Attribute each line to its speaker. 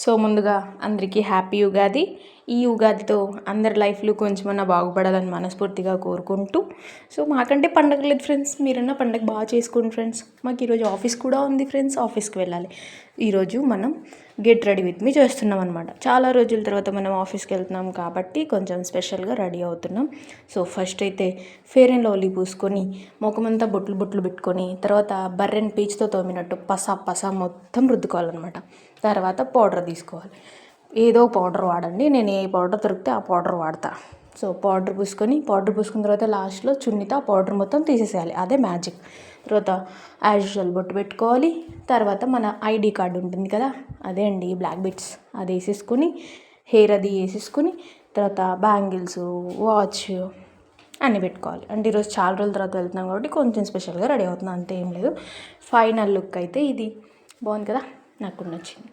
Speaker 1: So ముందుగా అందరికీ happy Ugadi. ఈ ఉగాదితో అందరి లైఫ్లు కొంచెమన్నా బాగుపడాలని మనస్ఫూర్తిగా కోరుకుంటూ, సో మాకంటే పండగ లేదు ఫ్రెండ్స్, మీరన్నా పండగ బాగా చేసుకోండి ఫ్రెండ్స్. మాకు ఈరోజు ఆఫీస్ కూడా ఉంది ఫ్రెండ్స్, ఆఫీస్కి వెళ్ళాలి. ఈరోజు మనం గెట్ రెడీ విత్ మీ చేస్తున్నాం అనమాట. చాలా రోజుల తర్వాత మనం ఆఫీస్కి వెళ్తున్నాం కాబట్టి కొంచెం స్పెషల్గా రెడీ అవుతున్నాం. సో ఫస్ట్ అయితే ఫేర్ అండ్ లవ్లీ పూసుకొని ముఖమంతా బొట్లు పెట్టుకొని, తర్వాత బర్రెన్ పీచుతో తోమినట్టు పస మొత్తం రుద్దుకోవాలన్నమాట. తర్వాత పౌడర్ తీసుకోవాలి. ఏదో పౌడర్ వాడండి, నేను ఏ పౌడర్ దొరికితే ఆ పౌడర్ వాడతా. సో పౌడర్ పూసుకున్న తర్వాత లాస్ట్లో చున్నీతో ఆ పౌడర్ మొత్తం తీసేసేయాలి. అదే మ్యాజిక్. తర్వాత యాజ్ యూజువల్ బొట్టు పెట్టుకోవాలి. తర్వాత మన ఐడి కార్డు ఉంటుంది కదా, అదే అండి బ్లాక్ బిట్స్, అది వేసేసుకొని హెయిర్ అది వేసేసుకొని తర్వాత బ్యాంగిల్స్, వాచ్ అన్నీ పెట్టుకోవాలి. అంటే ఈరోజు చాలా రోజుల తర్వాత వెళ్తున్నాం కాబట్టి కొంచెం స్పెషల్గా రెడీ అవుతున్నాం, అంతే ఏం లేదు. ఫైనల్ లుక్ అయితే ఇది బాగుంది కదా, నాకు నచ్చింది.